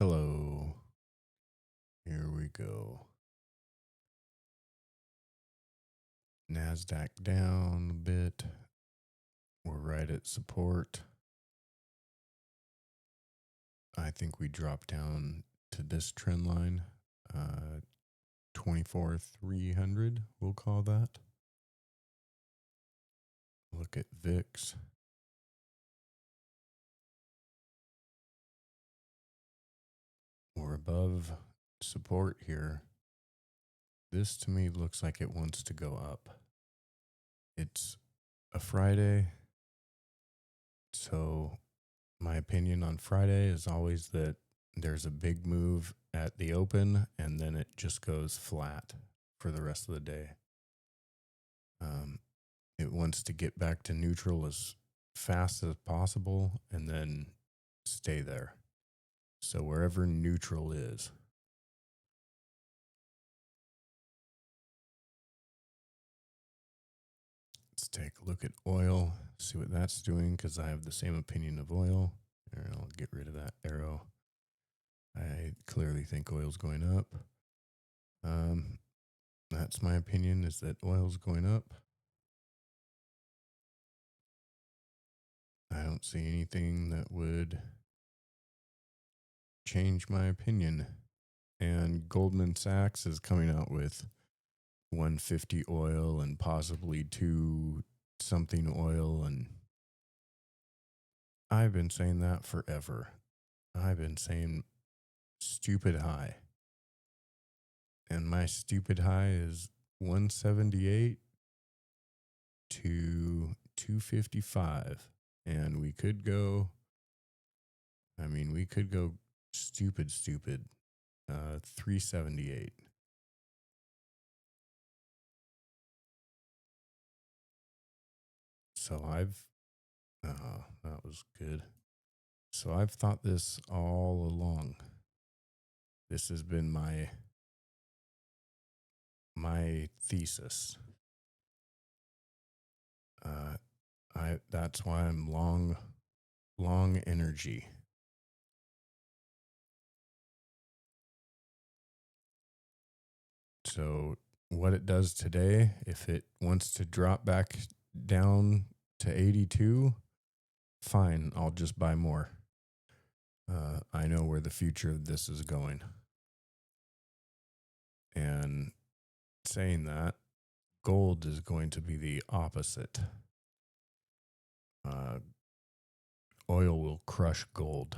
Hello. Here we go. NASDAQ down a bit. We're right at support. I think we drop down to this trend line. 24,300, we'll call that. Look at VIX. We're above support here. This to me looks like it wants to go up. It's a Friday. So my opinion on Friday is always that there's a big move at the open and then it just goes flat for the rest of the day. It wants to get back to neutral as fast as possible and then stay there. So wherever neutral is. Let's take a look at oil, see what that's doing, because I have the same opinion of oil. And I'll get rid of that arrow. I clearly think oil's going up. That's my opinion, is that oil's going up. I don't see anything that would change my opinion. And Goldman Sachs is coming out with 150 oil and possibly 2 something oil. And I've been saying that forever. I've been saying stupid high. And my stupid high is 178 to 255. And we could go stupid, 378. So that was good. So I've thought this all along. This has been my thesis. That's why I'm long energy. So what it does today, if it wants to drop back down to 82, fine, I'll just buy more. I know where the future of this is going. And saying that, gold is going to be the opposite. Oil will crush gold.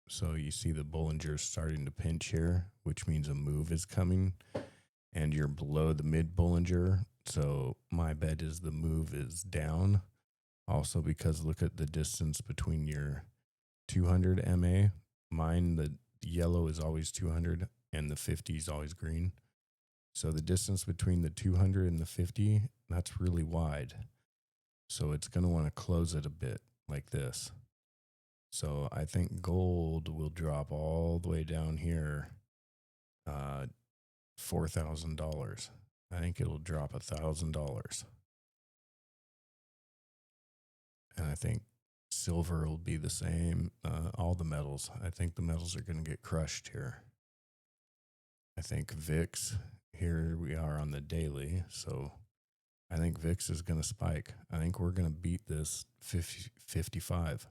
So you see the Bollinger starting to pinch here, which means a move is coming, and you're below the mid Bollinger. So my bet is the move is down. Also, because look at the distance between your 200 MA. Mine, the yellow is always 200 and the 50 is always green. So the distance between the 200 and the 50, that's really wide. So it's going to want to close it a bit like this. So I think gold will drop all the way down here, $4,000. I think it'll drop $1,000. And I think silver will be the same. All the metals. I think the metals are going to get crushed here. I think VIX, here we are on the daily. So I think VIX is going to spike. I think we're going to beat this 55.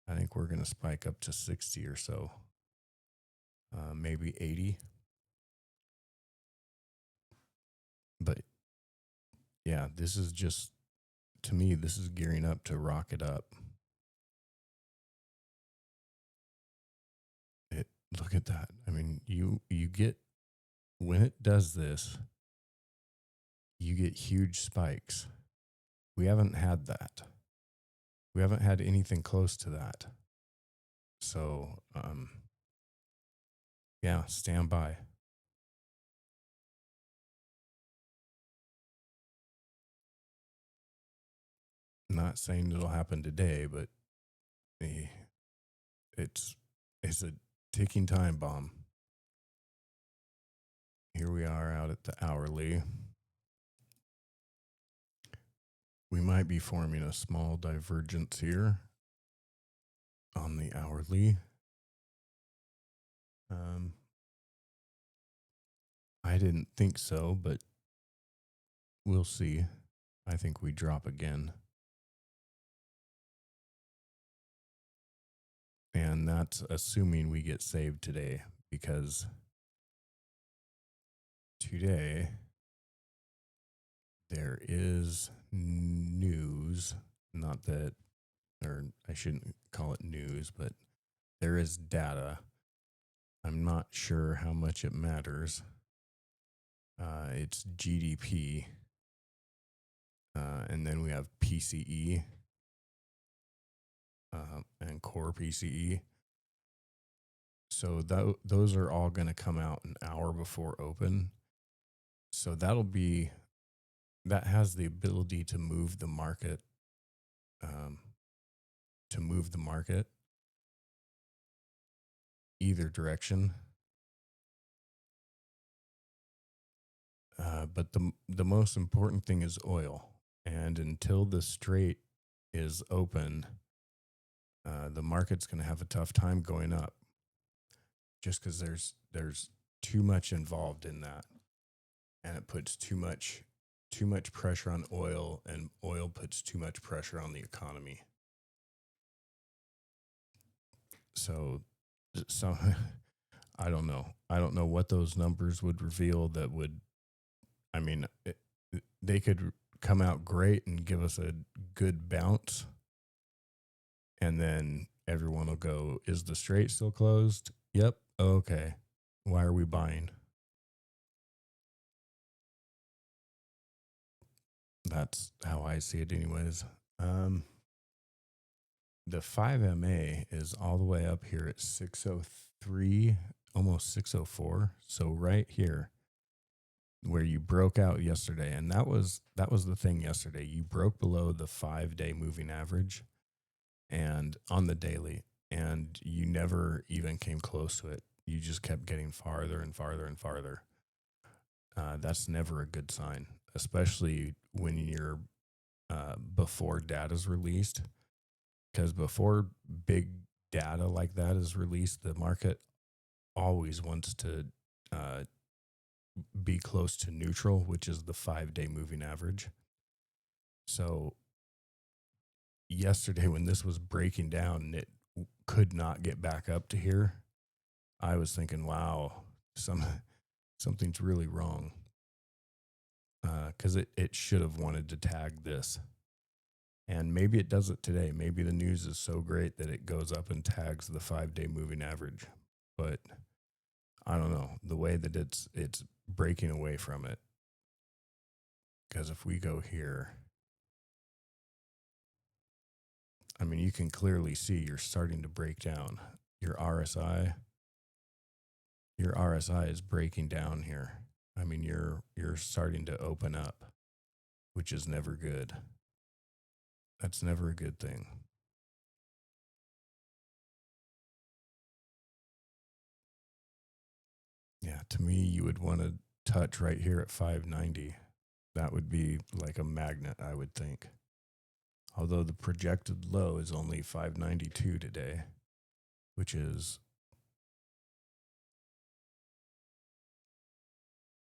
I think we're going to spike up to 60 or so, maybe 80. But yeah, this is just, to me, this is gearing up to rocket up. Look at that. I mean, you get, when it does this, you get huge spikes. We haven't had that. We haven't had anything close to that. So, yeah, stand by. Not saying it'll happen today, but it's a ticking time bomb. Here we are out at the hourly. We might be forming a small divergence here on the hourly. Um, I didn't think so, but we'll see. I think we drop again. And that's assuming we get saved today, because today there is news, not that, or I shouldn't call it news, but there is data. I'm not sure how much it matters. It's GDP, and then we have PCE and core PCE. So those are all going to come out an hour before open. So that has the ability to move the market, um, either direction. But the most important thing is oil, and until the strait is open, the market's going to have a tough time going up, just because there's too much involved in that, and it puts too much pressure on oil, and oil puts too much pressure on the economy. So I don't know. I don't know what those numbers would reveal that would, I mean, they could come out great and give us a good bounce. And then everyone will go, is the strait still closed? Yep. Okay. Why are we buying? That's how I see it, anyways. The 5MA is all the way up here at 603, almost 604. So right here, where you broke out yesterday, and that was the thing yesterday. You broke below the 5-day moving average, and on the daily, and you never even came close to it. You just kept getting farther and farther and farther. That's never a good sign, especially when you're before data is released. Because before big data like that is released, the market always wants to uh, be close to neutral, which is the 5-day moving average. So yesterday, when this was breaking down and it could not get back up to here, I was thinking, wow, something's really wrong, because it should have wanted to tag this. And maybe it does it today. Maybe the news is so great that it goes up and tags the 5-day moving average. But I don't know, the way that it's breaking away from it. Because if we go here, I mean, you can clearly see you're starting to break down. Your RSI is breaking down here. I mean, you're starting to open up, which is never good. That's never a good thing. Yeah, to me, you would want to touch right here at 590. That would be like a magnet, I would think. Although the projected low is only 592 today, which is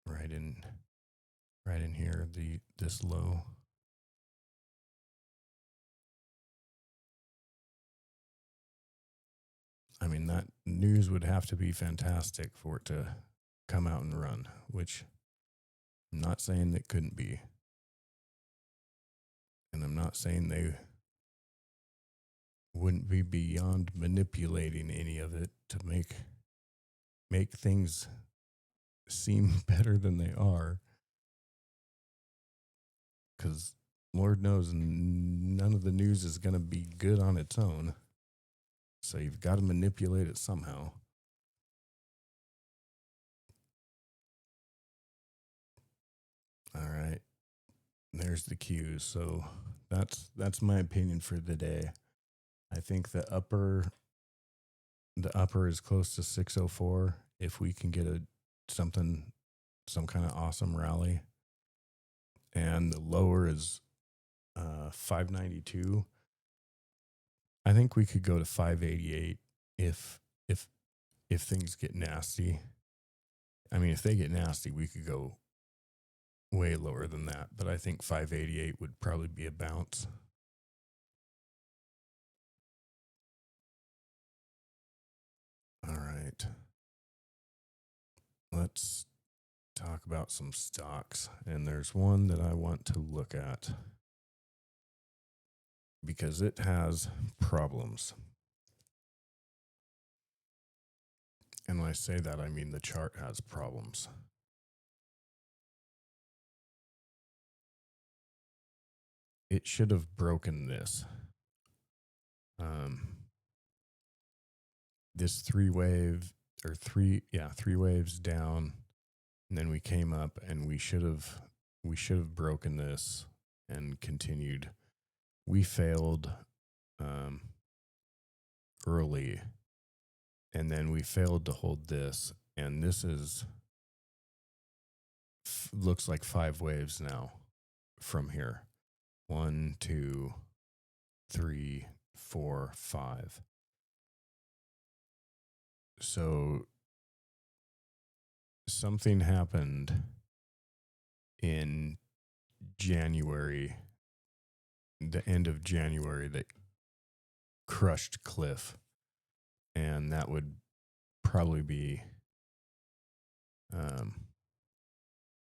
right in here, this low. I mean, that news would have to be fantastic for it to come out and run, which I'm not saying that couldn't be. And I'm not saying they wouldn't be beyond manipulating any of it to make things seem better than they are. Because Lord knows none of the news is going to be good on its own. So you've got to manipulate it somehow. All right. There's the cues. So that's my opinion for the day. I think the upper is close to 604 if we can get some kind of awesome rally. And the lower is 592. I think we could go to 588 if if things get nasty, I mean, if they get nasty, we could go way lower than that. But I think 588 would probably be a bounce. All right. Let's talk about some stocks. And there's one that I want to look at because it has problems. And when I say that, I mean the chart has problems. It should have broken this. This three waves down, and then we came up, and we should have broken this and continued. We failed early, and then we failed to hold this, and this is looks like 5 waves now from here. 1, 2, 3, 4, 5. So something happened in January, the end of January, that crushed Cliff. And that would probably be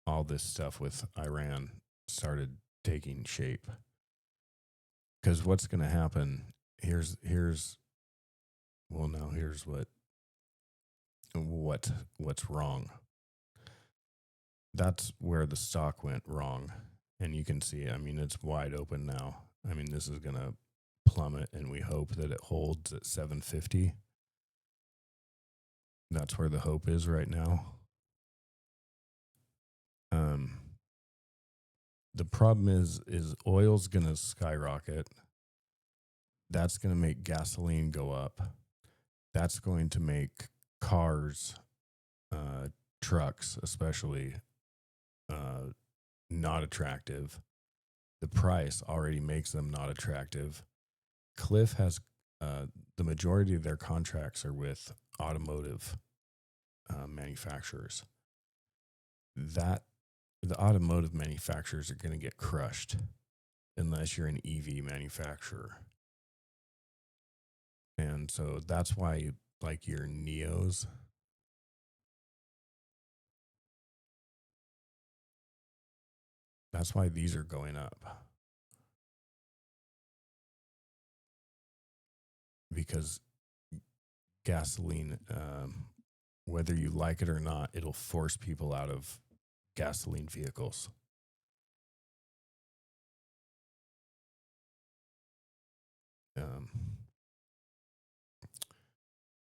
all this stuff with Iran started taking shape. Because what's going to happen, here's what's wrong. That's where the stock went wrong. And you can see, I mean, it's wide open now. I mean, this is going to plummet, and we hope that it holds at 750. That's where the hope is right now. The problem is oil's going to skyrocket. That's going to make gasoline go up. That's going to make cars, trucks especially, not attractive. The price already makes them not attractive. Cliff has the majority of their contracts are with automotive manufacturers. The automotive manufacturers are going to get crushed unless you're an EV manufacturer. And so that's why, like, your Neos, that's why these are going up. Because gasoline, whether you like it or not, it'll force people out of gasoline vehicles.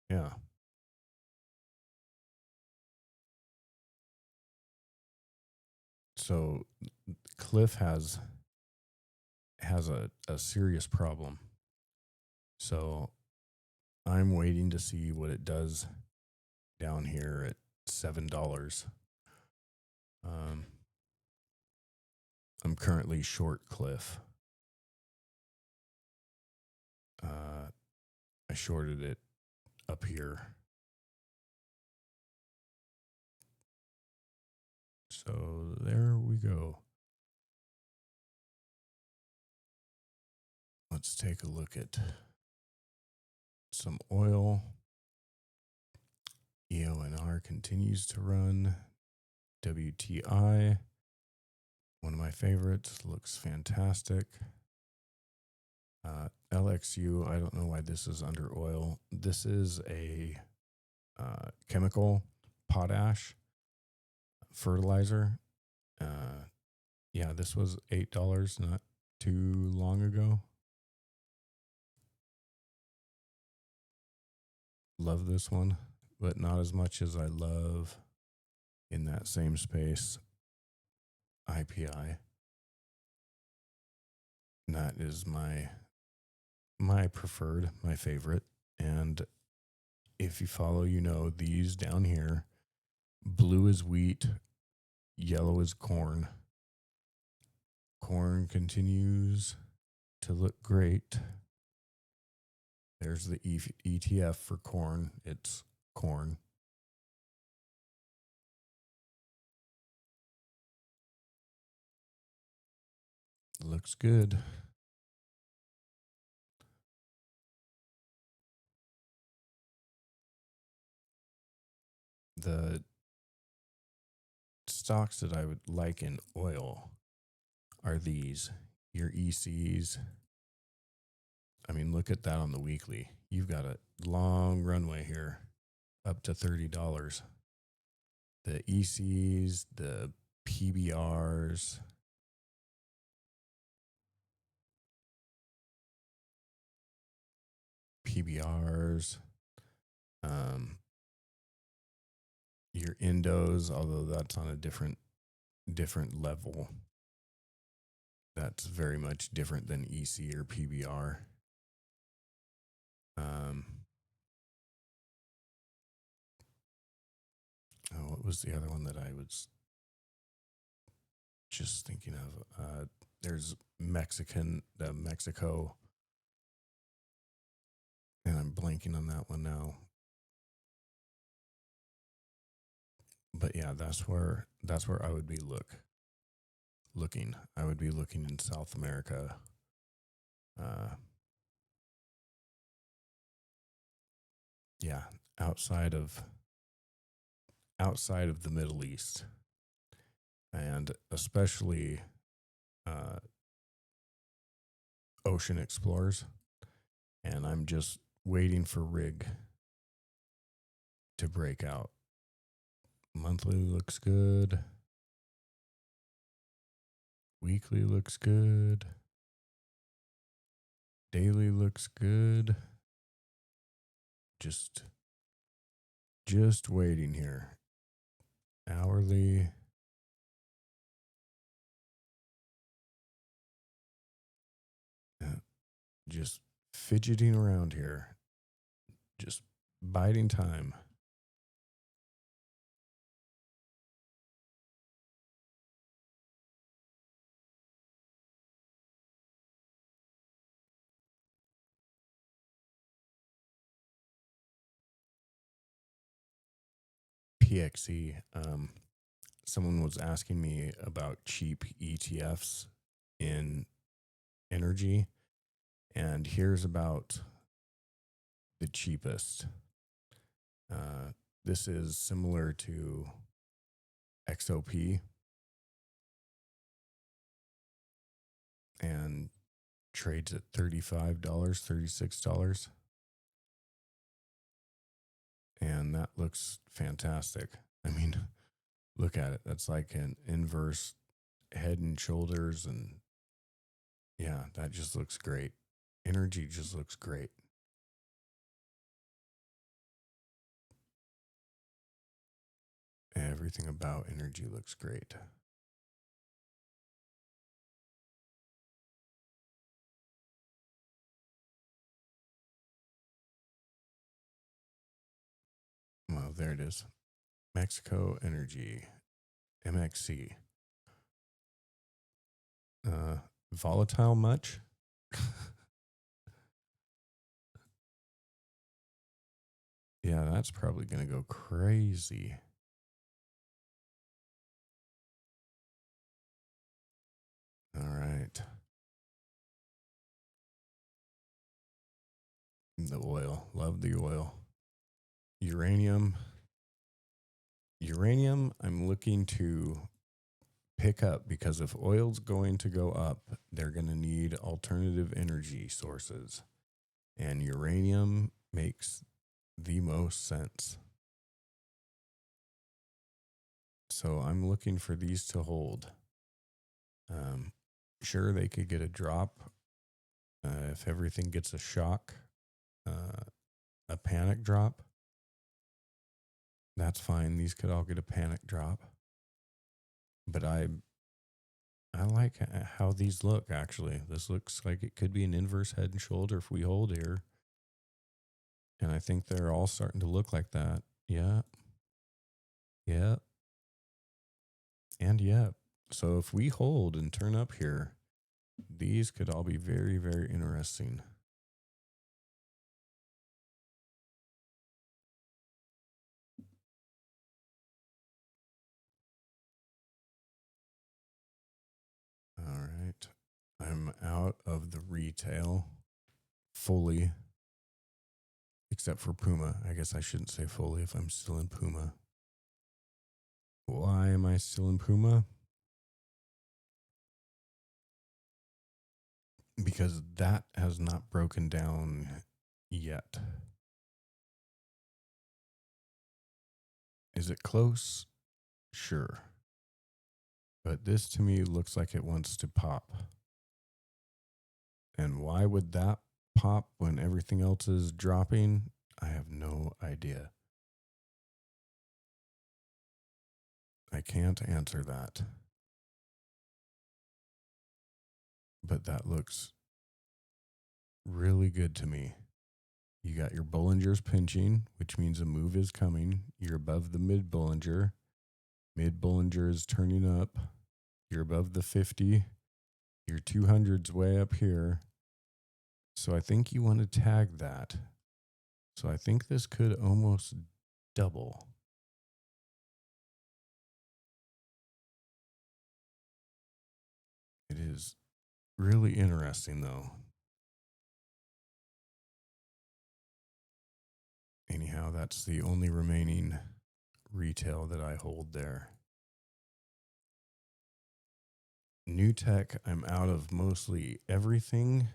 Yeah. So Cliff has a serious problem. So I'm waiting to see what it does down here at $7. I'm currently short Cliff. I shorted it up here. So there we go. Let's take a look at some oil. EONR continues to run. WTI, one of my favorites, looks fantastic. LXU, I don't know why this is under oil. This is a chemical potash fertilizer. Yeah, this was $8 not too long ago. Love this one, but not as much as I love in that same space IPI. And that is my preferred, my favorite. And if you follow, you know these down here, blue is wheat, yellow is corn. Corn continues to look great. There's the ETF for corn. It's corn. Looks good. The stocks that I would like in oil are these, your ECs. I mean, look at that on the weekly. You've got a long runway here, up to $30. The ECs, the PBRs, um, your endos, although that's on a different level. That's very much different than EC or PBR. What was the other one that I was just thinking of? There's Mexico, and I'm blanking on that one now. But yeah, that's where I would be looking. I would be looking in South America. Yeah, outside of the Middle East, and especially ocean explorers. And I'm just waiting for rig to break out. Monthly looks good. Weekly looks good. Daily looks good. Just waiting here. Hourly. Just fidgeting around here. Just biding time. PXE. Someone was asking me about cheap ETFs in energy, and here's about the cheapest. This is similar to XOP and trades at $35, $36. And that looks fantastic. I mean, look at it. That's like an inverse head and shoulders. And yeah, that just looks great. Energy just looks great. Everything about energy looks great. Well, there it is. Mexico Energy, MXC. Volatile much? Yeah, that's probably going to go crazy. All right. The oil. Love the oil. Uranium. I'm looking to pick up because if oil's going to go up, they're going to need alternative energy sources. And uranium makes the most sense. So I'm looking for these to hold. Sure, they could get a drop if everything gets a shock, a panic drop. That's fine. These could all get a panic drop. But I like how these look, actually. This looks like it could be an inverse head and shoulder if we hold here. And I think they're all starting to look like that. Yeah. Yeah. And yeah. So if we hold and turn up here, these could all be very, very interesting. I'm out of the retail fully, except for Puma. I guess I shouldn't say fully if I'm still in Puma. Why am I still in Puma? Because that has not broken down yet. Is it close? Sure. But this to me looks like it wants to pop. And why would that pop when everything else is dropping? I have no idea. I can't answer that. But that looks really good to me. You got your Bollingers pinching, which means a move is coming. You're above the mid Bollinger. Mid Bollinger is turning up. You're above the 50. Your 200's way up here. So I think you want to tag that. So I think this could almost double. It is really interesting though. Anyhow, that's the only remaining retail that I hold there. New tech, I'm out of mostly everything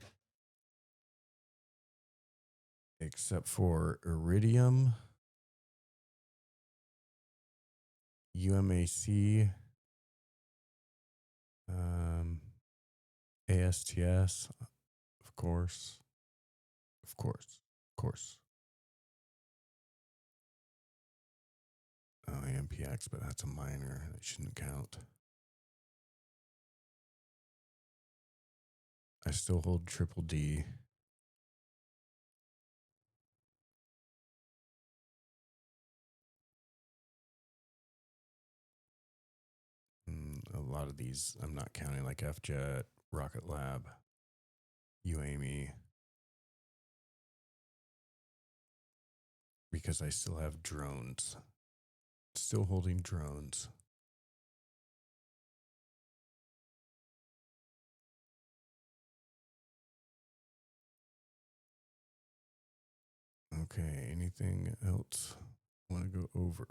except for Iridium, UMAC, ASTS, of course. Oh, AMPX, but that's a minor. That shouldn't count. I still hold Triple D. A lot of these I'm not counting, like FJet, Rocket Lab, UAME, because I still have drones. Still holding drones. Okay, anything else want to go over?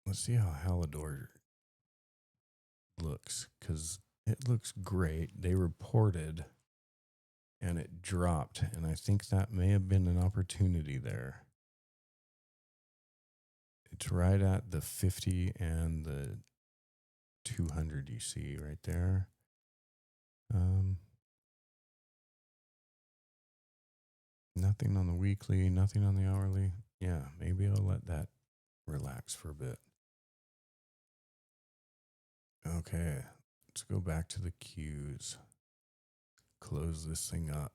Let's see how Halidor looks, because it looks great. They reported and it dropped, and I think that may have been an opportunity there. It's right at the 50 and the 200 you see right there. Nothing on the weekly, nothing on the hourly. Yeah, maybe I'll let that relax for a bit. Okay, let's go back to the cues. Close this thing up.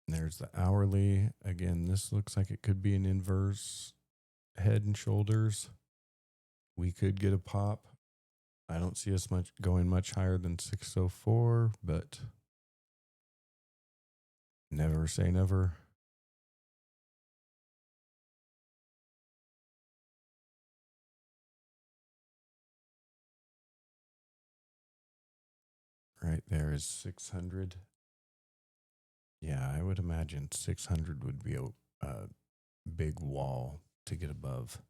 There's the hourly. Again, this looks like it could be an inverse head and shoulders. We could get a pop. I don't see us going much higher than 604, but never say never. Right there is 600. Yeah, I would imagine 600 would be a big wall to get above.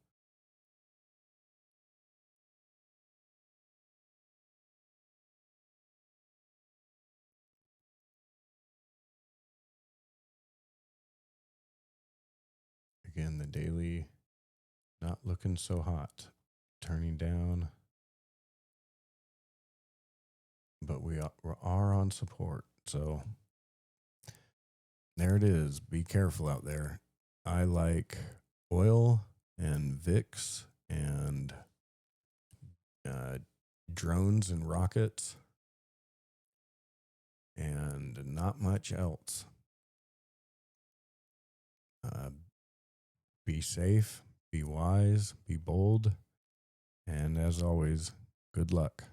Again, the daily not looking so hot, turning down, but we are on support. So there it is. Be careful out there. I like oil and VIX and drones and rockets and not much else. Be safe, be wise, be bold, and as always, good luck.